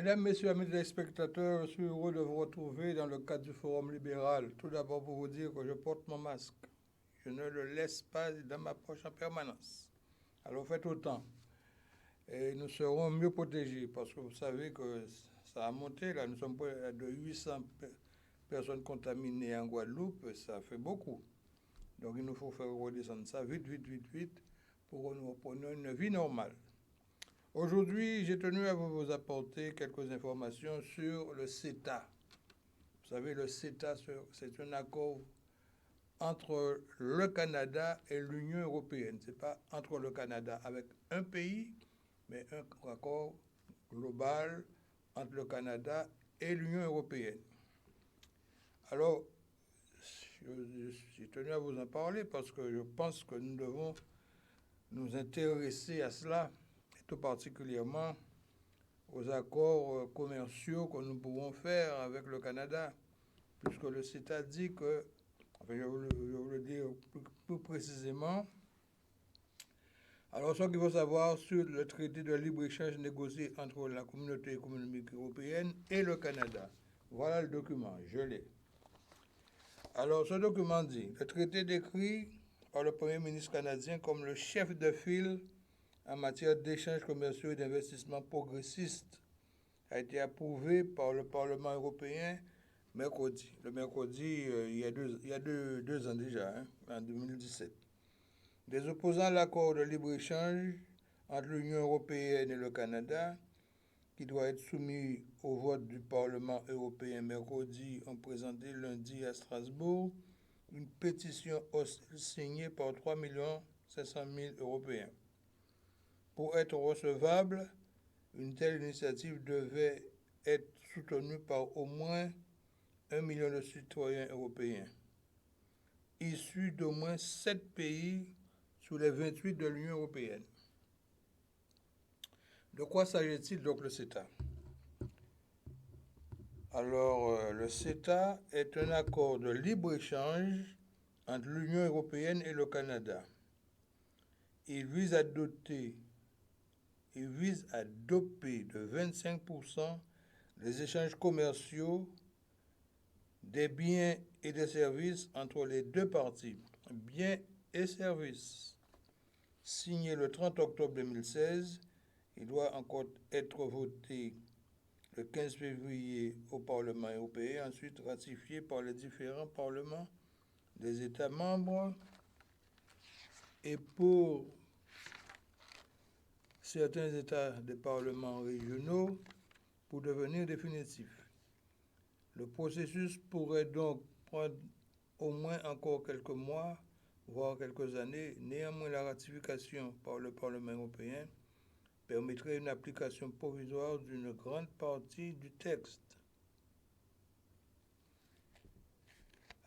Mesdames, Messieurs, amis téléspectateurs, je suis heureux de vous retrouver dans le cadre du Forum libéral. Tout d'abord pour vous dire que je porte mon masque. Je ne le laisse pas dans ma poche en permanence. Alors faites autant. Et nous serons mieux protégés parce que vous savez que ça a monté. Là, nous sommes près de 800 personnes contaminées en Guadeloupe. Ça fait beaucoup. Donc il nous faut faire redescendre ça vite, vite, vite, vite pour que nous reprenions une vie normale. Aujourd'hui, j'ai tenu à vous apporter quelques informations sur le CETA. Vous savez, le CETA, c'est un accord entre le Canada et l'Union européenne. Ce n'est pas entre le Canada avec un pays, mais un accord global entre le Canada et l'Union européenne. Alors, j'ai tenu à vous en parler parce que je pense que nous devons nous intéresser à cela, et tout particulièrement aux accords commerciaux que nous pouvons faire avec le Canada, puisque le CETA dit que, enfin, je vais vous le dire plus précisément. Alors, ce qu'il faut savoir sur le traité de libre-échange négocié entre la communauté économique européenne et le Canada. Voilà le document, je l'ai. Alors, ce document dit, le traité décrit par le Premier ministre canadien comme le chef de file en matière d'échanges commerciaux et d'investissements progressistes a été approuvé par le Parlement européen mercredi. Le mercredi, il y a deux ans déjà, en 2017. Des opposants à l'accord de libre-échange entre l'Union européenne et le Canada, qui doit être soumis au vote du Parlement européen mercredi, ont présenté lundi à Strasbourg une pétition signée par 3 500 000 Européens. Pour être recevable, une telle initiative devait être soutenue par au moins 1 million de citoyens européens, issus d'au moins 7 pays sur les 28 de l'Union européenne. De quoi s'agit-il donc le CETA? Alors, le CETA est un accord de libre-échange entre l'Union européenne et le Canada. Il vise à doper de 25% les échanges commerciaux des biens et des services entre les deux parties. Biens et services. Signé le 30 octobre 2016, il doit encore être voté le 15 février au Parlement européen, ensuite ratifié par les différents parlements des États membres et pour certains États des parlements régionaux pour devenir définitif. Le processus pourrait donc prendre au moins encore quelques mois, voire quelques années. Néanmoins, la ratification par le Parlement européen permettrait une application provisoire d'une grande partie du texte.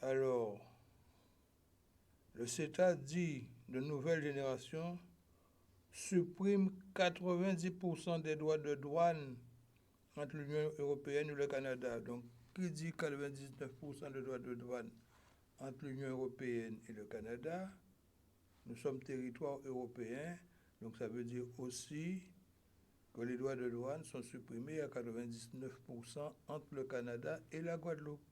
Alors, le CETA dit de nouvelle génération supprime 90% des droits de douane entre l'Union européenne et le Canada. Donc, qui dit 99% de droits de douane entre l'Union européenne et le Canada? Nous sommes territoire européen, donc ça veut dire aussi que les droits de douane sont supprimés à 99% entre le Canada et la Guadeloupe.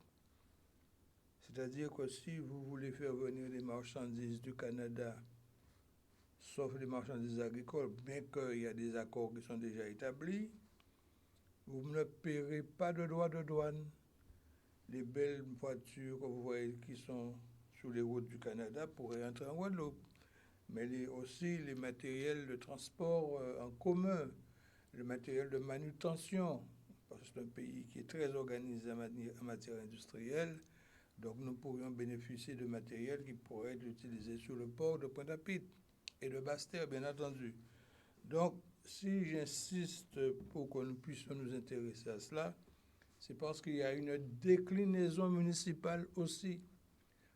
C'est-à-dire que si vous voulez faire venir des marchandises du Canada, sauf les marchandises agricoles, bien qu'il y a des accords qui sont déjà établis, vous ne paierez pas de droits de douane. Les belles voitures que vous voyez qui sont sur les routes du Canada pourraient entrer en Guadeloupe. Mais aussi les matériels de transport en commun, le matériel de manutention, parce que c'est un pays qui est très organisé en matière industrielle, donc nous pourrions bénéficier de matériel qui pourrait être utilisé sur le port de Pointe-à-Pitre et de Basse-Terre, bien entendu. Donc, si j'insiste pour que nous puissions nous intéresser à cela, c'est parce qu'il y a une déclinaison municipale aussi.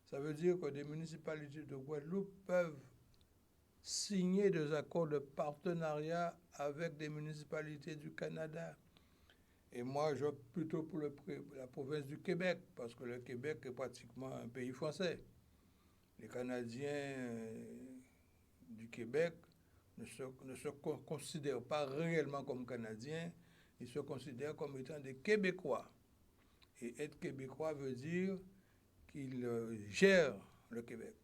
Ça veut dire que des municipalités de Guadeloupe peuvent signer des accords de partenariat avec des municipalités du Canada. Et moi, j'opte plutôt pour la province du Québec, parce que le Québec est pratiquement un pays français. Les Canadiens du Québec ne se considèrent pas réellement comme Canadiens, ils se considèrent comme étant des Québécois. Et être Québécois veut dire qu'ils gèrent le Québec.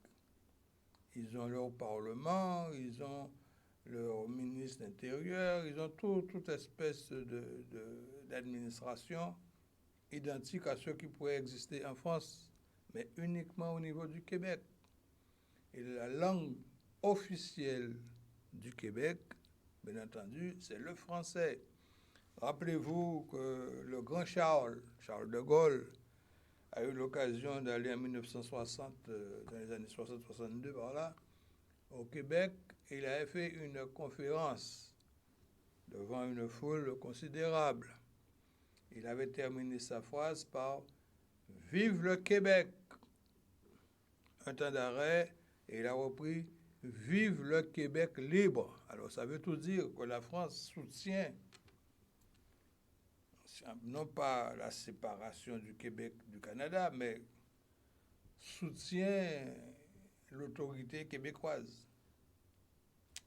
Ils ont leur parlement, ils ont leur ministre intérieur, ils ont toute espèce d'administration identique à ceux qui pourraient exister en France, mais uniquement au niveau du Québec. Et la langue officielle du Québec, bien entendu, c'est le français. Rappelez-vous que le grand Charles de Gaulle, a eu l'occasion d'aller en 1960, dans les années 60-62 par là, au Québec, et il avait fait une conférence devant une foule considérable. Il avait terminé sa phrase par « Vive le Québec !» Un temps d'arrêt, et il a repris « Vive le Québec libre !» Alors ça veut tout dire que la France soutient non pas la séparation du Québec du Canada, mais soutient l'autorité québécoise.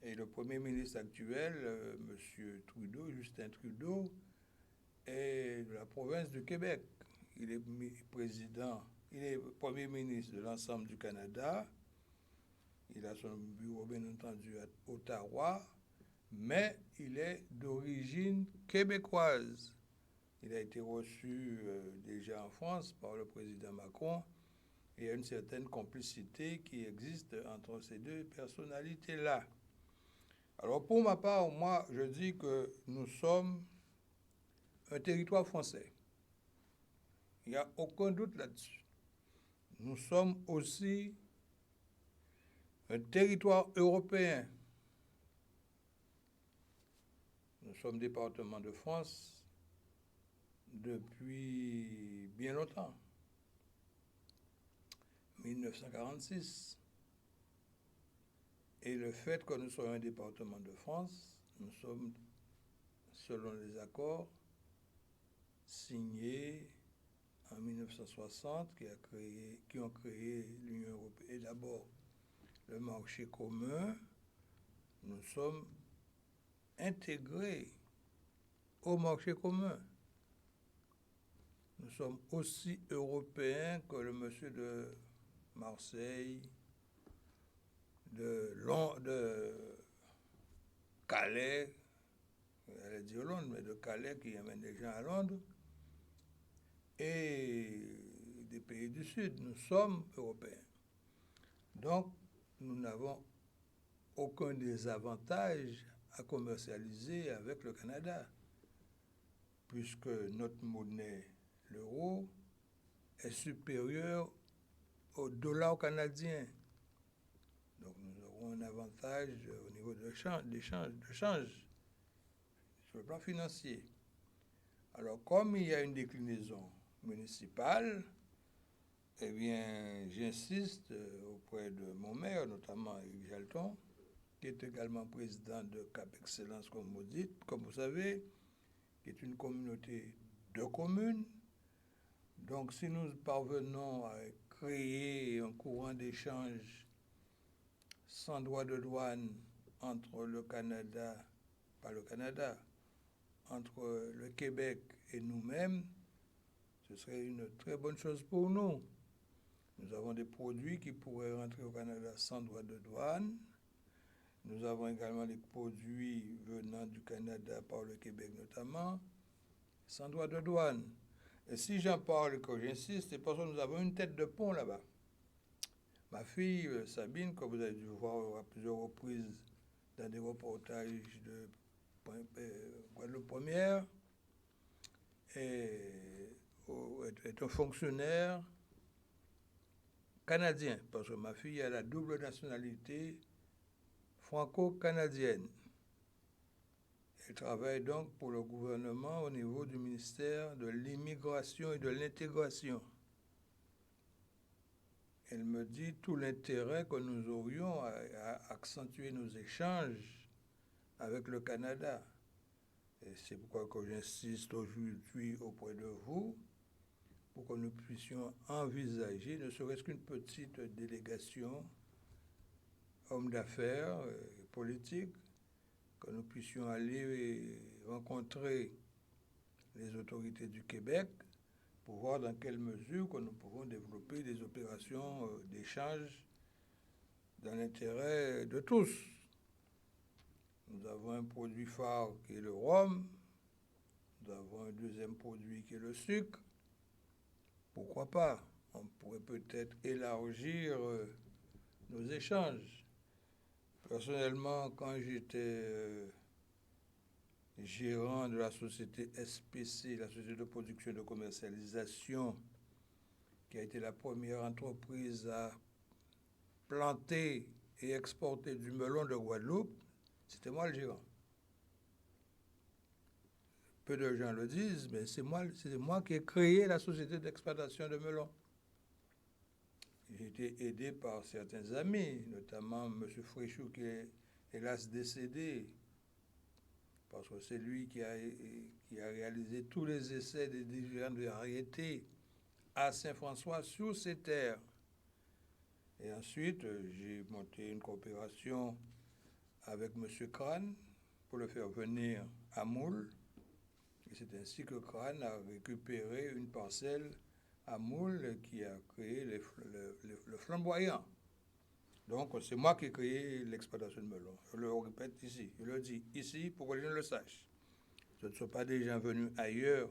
Et le Premier ministre actuel, M. Trudeau, Justin Trudeau, est de la province du Québec. Il est président, il est Premier ministre de l'ensemble du Canada. Il a son bureau, bien entendu, à Ottawa, mais il est d'origine québécoise. Il a été reçu déjà en France par le président Macron. Il y a une certaine complicité qui existe entre ces deux personnalités-là. Alors pour ma part, moi, je dis que nous sommes un territoire français. Il n'y a aucun doute là-dessus. Nous sommes aussi un territoire européen. Nous sommes département de France depuis bien longtemps, 1946. Et le fait que nous soyons un département de France, nous sommes, selon les accords signés en 1960, qui ont créé l'Union européenne. Et d'abord, le marché commun, nous sommes intégrés au marché commun. Nous sommes aussi européens que le monsieur de Marseille, de Calais, j'allais dire Londres, mais de Calais qui amène des gens à Londres, et des pays du Sud. Nous sommes européens. Donc, nous n'avons aucun désavantage à commercialiser avec le Canada, puisque notre monnaie, l'euro, est supérieure au dollar canadien. Donc nous aurons un avantage au niveau de change sur le plan financier. Alors comme il y a une déclinaison municipale, eh bien j'insiste auprès de mon maire, notamment Éric Jalton, qui est également président de Cap Excellence, comme vous dites, comme vous savez, qui est une communauté de communes. Donc si nous parvenons à créer un courant d'échange sans droit de douane entre le Canada, pas le Canada, entre le Québec et nous-mêmes, ce serait une très bonne chose pour nous. Nous avons des produits qui pourraient rentrer au Canada sans droit de douane. Nous avons également des produits venant du Canada par le Québec notamment, sans droit de douane. Et si j'en parle et que j'insiste, c'est parce que nous avons une tête de pont là-bas. Ma fille, Sabine, que vous avez dû voir à plusieurs reprises dans des reportages de Guadeloupe Première, est un fonctionnaire canadien, parce que ma fille a la double nationalité franco-canadienne. Elle travaille donc pour le gouvernement au niveau du ministère de l'immigration et de l'intégration. Elle me dit tout l'intérêt que nous aurions à accentuer nos échanges avec le Canada. Et c'est pourquoi que j'insiste aujourd'hui auprès de vous pour que nous puissions envisager, ne serait-ce qu'une petite délégation, hommes d'affaires, politiques, que nous puissions aller rencontrer les autorités du Québec pour voir dans quelle mesure que nous pouvons développer des opérations d'échange dans l'intérêt de tous. Nous avons un produit phare qui est le rhum, nous avons un deuxième produit qui est le sucre. Pourquoi pas? On pourrait peut-être élargir nos échanges. Personnellement, quand j'étais gérant de la société SPC, la société de production et de commercialisation, qui a été la première entreprise à planter et exporter du melon de Guadeloupe, c'était moi le gérant. Peu de gens le disent, mais c'est moi qui ai créé la société d'exploitation de melon. J'ai été aidé par certains amis, notamment M. Fréchou, qui est hélas décédé, parce que c'est lui qui a réalisé tous les essais des différentes variétés à Saint-François sur ces terres. Et ensuite, j'ai monté une coopération avec M. Crane pour le faire venir à Moule. Et c'est ainsi que Crane a récupéré une parcelle à Moule qui a créé le flamboyant. Donc, c'est moi qui ai créé l'exploitation de melon. Je le répète ici, je le dis ici pour que les gens le sachent. Ce ne sont pas des gens venus ailleurs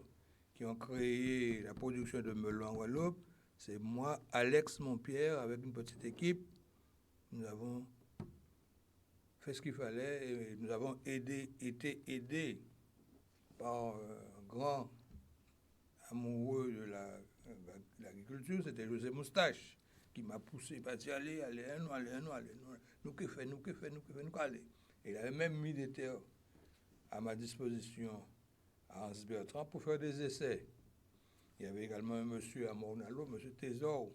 qui ont créé la production de melon en Guadeloupe. C'est moi, Alex Montpierre, avec une petite équipe. Nous avons fait ce qu'il fallait et nous avons été aidés par un grand amoureux de l'agriculture, c'était José Moustache, qui m'a poussé, il m'a dit allez, nous que fait, nous allez. Et il avait même mis des terres à ma disposition à Hans Bertrand pour faire des essais. Il y avait également un monsieur à Mornalo, monsieur Thésor,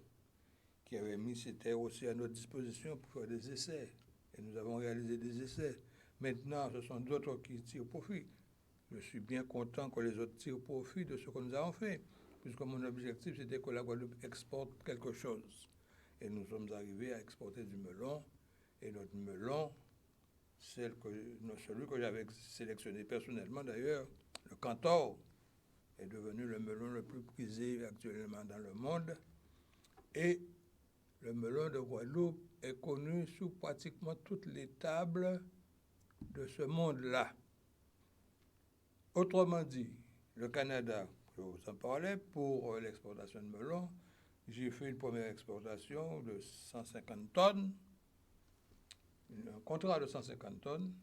qui avait mis ses terres aussi à notre disposition pour faire des essais. Et nous avons réalisé des essais. Maintenant, ce sont d'autres qui tirent profit. Je suis bien content que les autres tirent profit de ce que nous avons fait, puisque mon objectif, c'était que la Guadeloupe exporte quelque chose. Et nous sommes arrivés à exporter du melon. Et notre melon, celui que j'avais sélectionné personnellement d'ailleurs, le Cantor, est devenu le melon le plus prisé actuellement dans le monde. Et le melon de Guadeloupe est connu sur pratiquement toutes les tables de ce monde-là. Autrement dit, le Canada, je vous en parlais, pour l'exportation de melon, j'ai fait une première exportation de 150 tonnes, un contrat de 150 tonnes,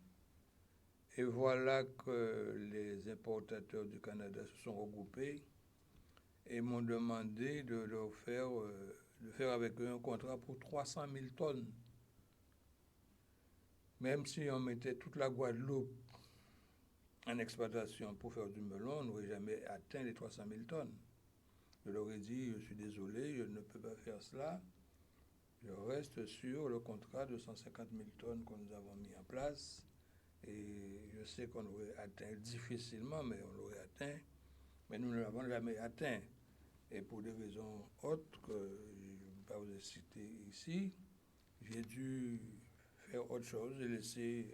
et voilà que les importateurs du Canada se sont regroupés et m'ont demandé de faire avec eux un contrat pour 300 000 tonnes. Même si on mettait toute la Guadeloupe en exploitation pour faire du melon, on n'aurait jamais atteint les 300 000 tonnes. Je leur ai dit, je suis désolé, je ne peux pas faire cela. Je reste sur le contrat de 150 000 tonnes que nous avons mis en place. Et je sais qu'on l'aurait atteint difficilement, mais on l'aurait atteint. Mais nous ne l'avons jamais atteint. Et pour des raisons autres que je ne vais pas vous citer ici, j'ai dû faire autre chose et laisser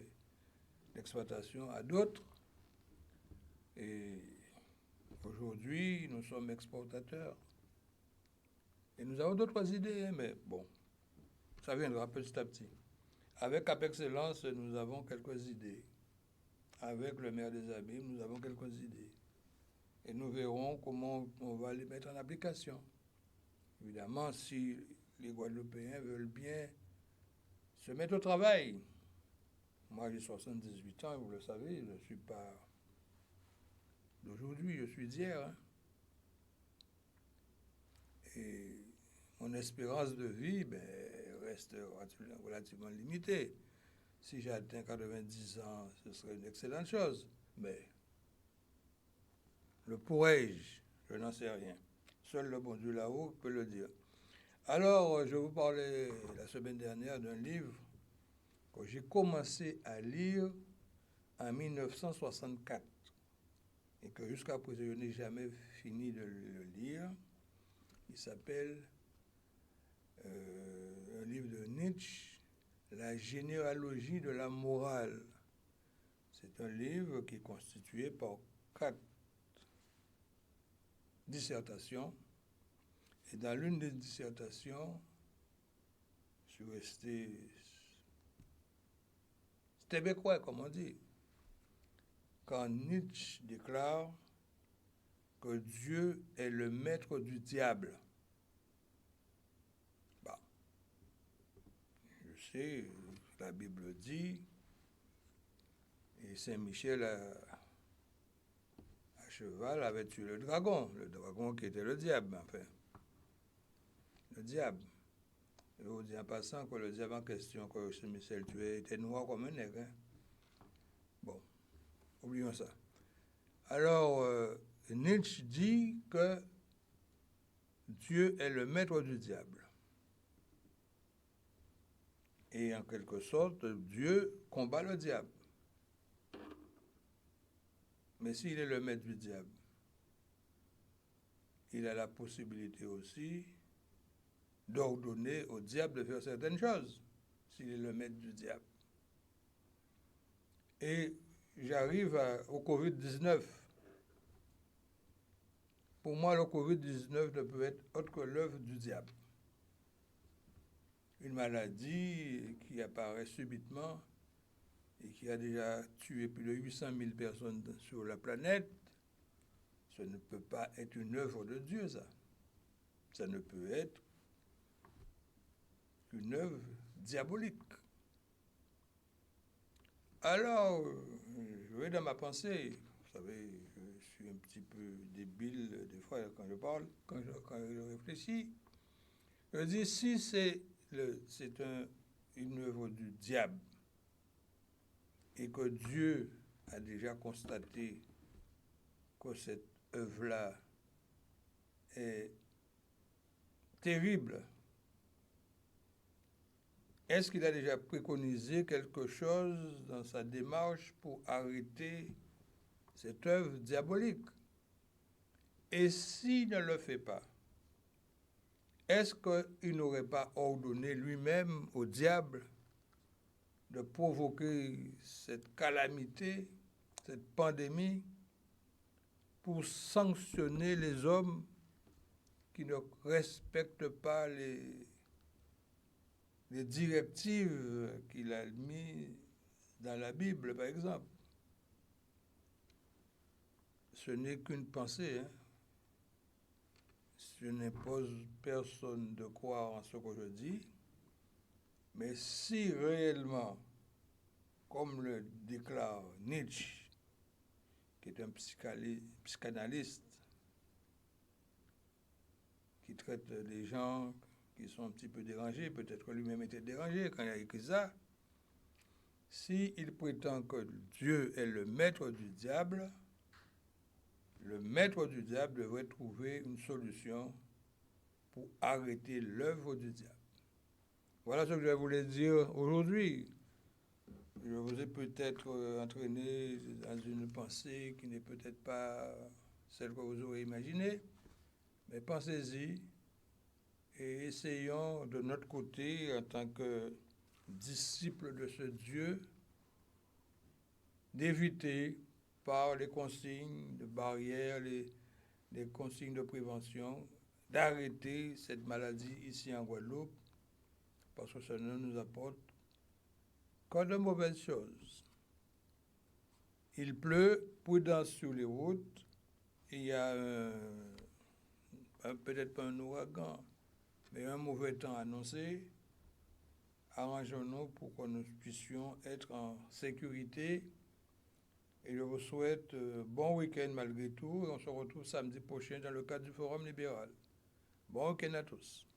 l'exploitation à d'autres. Et aujourd'hui, nous sommes exportateurs. Et nous avons d'autres idées, mais bon, ça viendra petit à petit. Avec Cap Excellence, nous avons quelques idées. Avec le maire des Abîmes, nous avons quelques idées. Et nous verrons comment on va les mettre en application. Évidemment, si les Guadeloupéens veulent bien se mettre au travail. Moi, j'ai 78 ans, vous le savez, je ne suis pas d'aujourd'hui, je suis d'hier. Hein. Et mon espérance de vie reste relativement limitée. Si j'atteins 90 ans, ce serait une excellente chose. Mais le pourrais-je? Je n'en sais rien. Seul le bon Dieu là-haut peut le dire. Alors, je vous parlais la semaine dernière d'un livre que j'ai commencé à lire en 1964 et que jusqu'à présent je n'ai jamais fini de le lire. Il s'appelle un livre de Nietzsche, La généalogie de la morale. C'est un livre qui est constitué par 4 dissertations. Et dans l'une des dissertations, je suis resté québécois, comme on dit, quand Nietzsche déclare que Dieu est le maître du diable. Bah, je sais, la Bible dit, et Saint Michel à cheval avait tué le dragon qui était le diable, enfin. Le diable. Je vous dis en passant que le diable en question que Saint Michel tuait était noir comme un nègre. Hein? Bon, oublions ça. Alors, Nietzsche dit que Dieu est le maître du diable. Et en quelque sorte, Dieu combat le diable. Mais s'il est le maître du diable, il a la possibilité aussi d'ordonner au diable de faire certaines choses, s'il est le maître du diable. Et j'arrive au Covid-19. Pour moi, le Covid-19 ne peut être autre que l'œuvre du diable. Une maladie qui apparaît subitement et qui a déjà tué plus de 800 000 personnes sur la planète, ce ne peut pas être une œuvre de Dieu, ça. Ça ne peut être qu'une œuvre diabolique. Alors, je vais dans ma pensée. Vous savez, je suis un petit peu débile des fois quand je parle, quand je réfléchis. Je dis, si c'est une œuvre du diable et que Dieu a déjà constaté que cette œuvre-là est terrible, est-ce qu'il a déjà préconisé quelque chose dans sa démarche pour arrêter cette œuvre diabolique? Et s'il ne le fait pas, est-ce qu'il n'aurait pas ordonné lui-même au diable de provoquer cette calamité, cette pandémie, pour sanctionner les hommes qui ne respectent pas les directives qu'il a mises dans la Bible, par exemple? Ce n'est qu'une pensée, hein? Je n'impose personne de croire en ce que je dis, mais si réellement, comme le déclare Nietzsche, qui est un psychanalyste, qui traite des gens qui sont un petit peu dérangés, peut-être que lui-même était dérangé quand il a écrit ça, s'il prétend que Dieu est le maître du diable devrait trouver une solution pour arrêter l'œuvre du diable. Voilà ce que je voulais dire aujourd'hui. Je vous ai peut-être entraîné dans une pensée qui n'est peut-être pas celle que vous aurez imaginée, mais pensez-y et essayons de notre côté, en tant que disciples de ce Dieu, d'éviter par les consignes de barrières, les consignes de prévention, d'arrêter cette maladie ici en Guadeloupe, parce que ça ne nous apporte que de mauvaises choses. Il pleut, prudence sur les routes, il y a peut-être pas un ouragan, mais un mauvais temps annoncé. Arrangeons-nous pour que nous puissions être en sécurité. Et je vous souhaite bon week-end malgré tout. On se retrouve samedi prochain dans le cadre du Forum libéral. Bon week-end à tous.